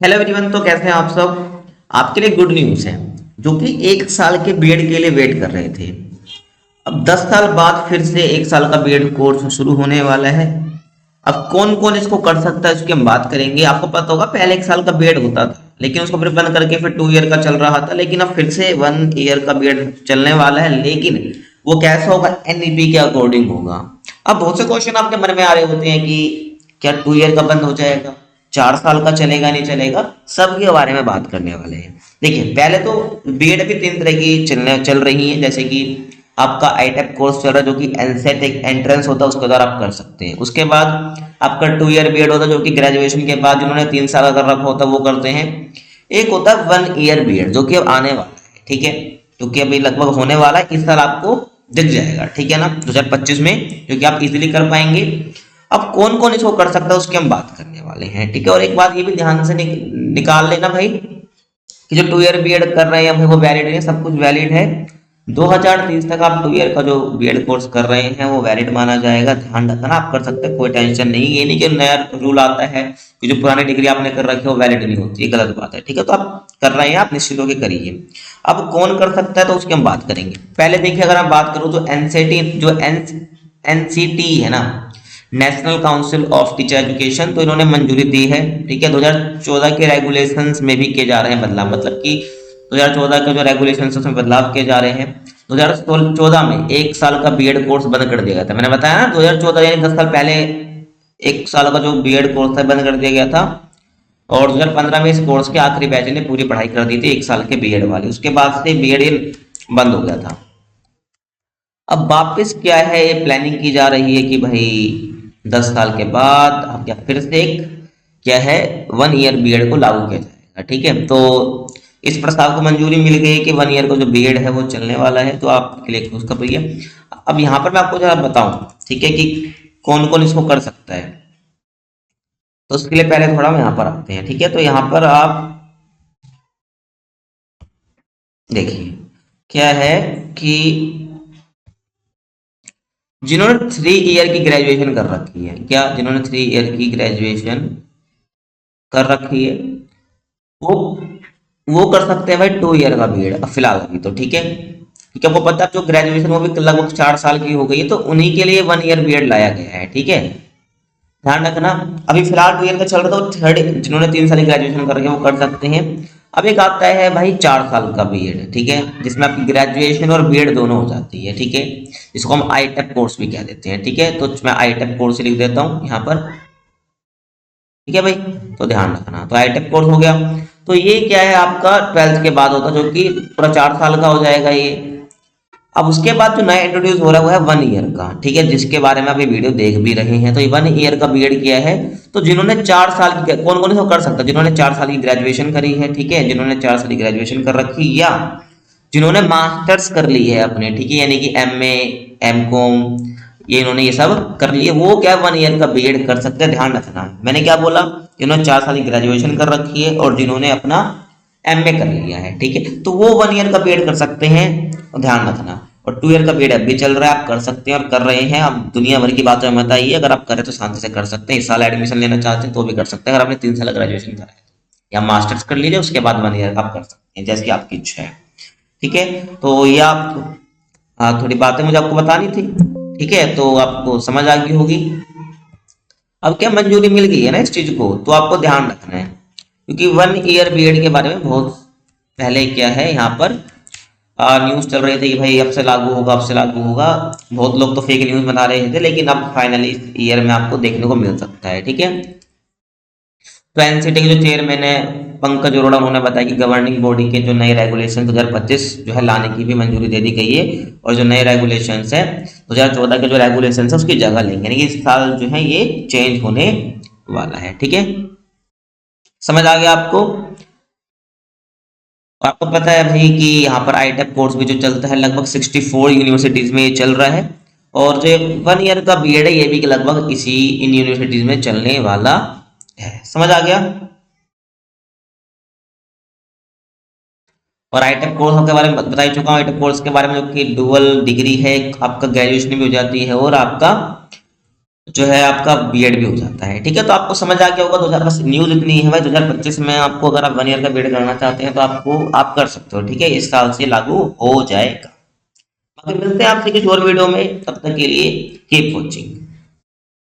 Hello everyone. तो कैसे हैं आप सब। आपके लिए गुड न्यूज़ है। जो कि 1 साल के बीएड के लिए वेट कर रहे थे, अब 10 साल बाद फिर से 1 साल का बीएड कोर्स शुरू होने वाला है। अब कौन कौन इसको कर सकता है इसकी हम बात करेंगे। आपको पता होगा पहले 1 साल का बीएड होता था, लेकिन उसको फिर बंद करके फिर 2 ईयर का चल रहा था, लेकिन अब फिर से 1 ईयर का बीएड चलने वाला है। लेकिन वो कैसा होगा, एनईपी के अकॉर्डिंग होगा। अब बहुत से क्वेश्चन आपके मन में आ रहे होते हैं कि क्या 2 ईयर का बंद हो जाएगा, 4 साल का चलेगा नहीं चलेगा, सब के बारे में बात करने वाले हैं। देखिए, पहले तो बीएड भी 3 तरह की चल रही है। जैसे कि आपका आईटेप कोर्स चल रहा है, जो कि एनसेट एक एंट्रेंस होता है, उसके द्वारा आप कर सकते हैं। उसके बाद आपका 2 ईयर बीएड होता है, जो कि ग्रेजुएशन के बाद जिन्होंने 3 साल का कर रखा होता है वो करते हैं। एक होता है 1 ईयर बीएड, जो कि अब आने वाला है, ठीक है, क्योंकि अभी लगभग होने वाला है। इस साल आपको दिख जाएगा, ठीक है ना, 2025 में, जो कि आप इजीली कर पाएंगे। अब कौन कौन इसको कर सकता है उसकी हम बात करने वाले हैं, ठीक है। और एक बात ये भी ध्यान से निकाल लेना भाई, कि जो 2 ईयर बीएड कर रहे हैं हम, वो वैलिड है, सब कुछ वैलिड है। 2030 तक आप 2 ईयर का जो बीएड कोर्स कर रहे हैं वो वैलिड माना जाएगा। ध्यान रखना, आप कर सकते हैं, कोई टेंशन नहीं। ये नहीं कि नया रूल आता है कि जो पुरानी डिग्री आपने कर रखी है वो वैलिड नहीं होती, ये गलत बात है, ठीक है। तो आप कर रहे हैं, आप निश्चित होकर करिए। अब कौन कर सकता है तो उसकी हम बात करेंगे। पहले देखिए, अगर हम बात करूँ तो एनसीटी, जो एनसीटी है ना, national council of teacher education, तो इन्होंने मंजूरी दी है, ठीक है। 2014 के रेगुलेशंस में भी किए जा रहे हैं बदलाव, मतलब कि 2014 के जो रेगुलेशंस है उसमें बदलाव किए जा रहे हैं। 2014 में 1 साल का बीएड कोर्स बंद कर दिया गया था। मैंने बताया ना, 2014 यानी 10 साल पहले 1 साल का जो बीएड कोर्स था बंद कर दिया गया था। और 2015 में इस कोर्स के आखिरी बैच ने पूरी पढ़ाई कर दी थी, 1 साल के बीएड वाली। उसके बाद से बीएड बंद हो गया था। अब वापस क्या है, ये प्लानिंग की जा रही है कि भाई 10 साल के बाद अब क्या फिर से एक क्या है, 1 ईयर बीएड को लागू किया जाएगा, ठीक है। तो इस प्रस्ताव को मंजूरी मिल गई है कि 1 ईयर का जो बीएड है वो चलने वाला है, तो आपके लिए खुशखबरी है। अब यहाँ पर मैं आपको जरा बताऊं, ठीक है, कि कौन कौन इसको कर सकता है। तो उसके लिए पहले थोड़ा हम यहाँ पर आते हैं, ठीक है। तो यहाँ पर आप देखिए क्या है कि जिन्होंने 3 ईयर की ग्रेजुएशन कर रखी है, क्या जिन्होंने 3 ईयर की ग्रेजुएशन कर रखी है वो वो कर सकते हैं भाई 2 ईयर का बीएड फिलहाल अभी तो, ठीक है। क्योंकि आपको पता है जो ग्रेजुएशन वो भी लगभग 4 साल की हो गई है, तो उन्हीं के लिए 1 ईयर बीएड लाया गया है, ठीक है। ध्यान रखना, अभी फिलहाल 2 ईयर का चल रहा था, तो थर्ड जिन्होंने 3 साल की ग्रेजुएशन कर रखी है वो कर सकते हैं। अब एक आता है भाई 4 साल का बीएड, ठीक है, जिसमें आपकी ग्रेजुएशन और बीएड दोनों हो जाती है, ठीक है। इसको हम आईटेप कोर्स भी कह देते हैं, ठीक है। तो मैं आईटेप कोर्स लिख देता हूँ यहाँ पर, ठीक है भाई। तो ध्यान रखना, तो आईटेक कोर्स हो गया। तो ये क्या है, आपका 12th के बाद होता है, जो कि पूरा 4 साल का हो जाएगा ये। अब उसके बाद जो नया इंट्रोड्यूस हो रहा है वो है 1 ईयर का, ठीक है, जिसके बारे में आप ये वीडियो देख भी रहे हैं। तो ये 1 ईयर का बीएड किया है। तो जिन्होंने 4 साल की, कौन कौन इसको कर सकता है, जिन्होंने 4 साल की ग्रेजुएशन करी है, ठीक है, जिन्होंने 4 साल की ग्रेजुएशन कर रखी, या जिन्होंने मास्टर्स कर ली है अपने, ठीक है, यानी कि एमए, एमकॉम, ये इन्होंने ये सब कर लिए, वो क्या 1 ईयर का बीएड कर सकते हैं। ध्यान रखना, मैंने क्या बोला, जिन्होंने 4 साल की ग्रेजुएशन कर रखी है और जिन्होंने अपना एमए कर लिया है, ठीक है, तो वो 1 ईयर का बीएड कर सकते हैं। और ध्यान रखना, और 2 ईयर का बीएड अभी चल रहा है, आप कर सकते हैं और कर रहे हैं। अब दुनिया भर की बातों में मत आइए, अगर आप करें तो शांति से कर सकते हैं। इस साल एडमिशन लेना चाहते हैं तो भी कर सकते हैं, अगर आपने 3 साल ग्रेजुएशन करा है, या मास्टर्स कर लीजिए, उसके बाद 1 ईयर आप कर सकते हैं, जैसी आपकी इच्छा है, ठीक है। तो ये आप, हाँ, थोड़ी बातें मुझे आपको बतानी थी, ठीक है, तो आपको समझ आ गई होगी। अब क्या मंजूरी मिल गई है ना इस चीज को, तो आपको ध्यान रखना है, क्योंकि 1 ईयर बीएड के बारे में बहुत पहले क्या है यहाँ पर न्यूज चल रही थी कि भाई अब से लागू होगा, अब से लागू होगा। बहुत लोग तो फेक न्यूज बना रहे थे, लेकिन अब फाइनली इस ईयर में आपको देखने को मिल सकता है, ठीक है। तो एनसीटी के जो चेयरमैन है पंकज अरोड़ा, उन्होंने बताया कि गवर्निंग बॉडी के जो नए रेगुलेशन 2025 जो है लाने की भी मंजूरी दे दी गई है। और जो नए रेगुलेशंस है 2014 के जो रेगुलेशंस है उसकी जगह लेंगे, यानी कि इस साल जो है ये चेंज होने वाला है, ठीक है। समझ आ गया आपको। और आपको पता है भाई कि यहाँ पर आईटेप कोर्स भी जो चलता है लगभग 64 यूनिवर्सिटीज में ये चल रहा है। और जो 1 ईयर का बीएड है ये भी लगभग इसी इन यूनिवर्सिटीज में चलने वाला है। समझ आ गया। और आईटेक कोर्स के बारे में बता ही चुका हूँ। आईटेक कोर्स के बारे में, जो कि डुअल डिग्री है, आपका ग्रेजुएशन भी हो जाती है और आपका जो है आपका बीएड भी हो जाता है। ठीक है, तो आपको समझ आ गया होगा। 2000 बस न्यूज़ इतनी है भाई, 2025 में आपको अगर आप 1 ईयर का बीएड करना चाहते हैं तो आपको आप कर सकते हो। ठीक है, इस साल से लागू हो जाएगा। बाकी मिलते हैं आपसे किसी और वीडियो में, तब तक के लिए कीप वॉचिंग।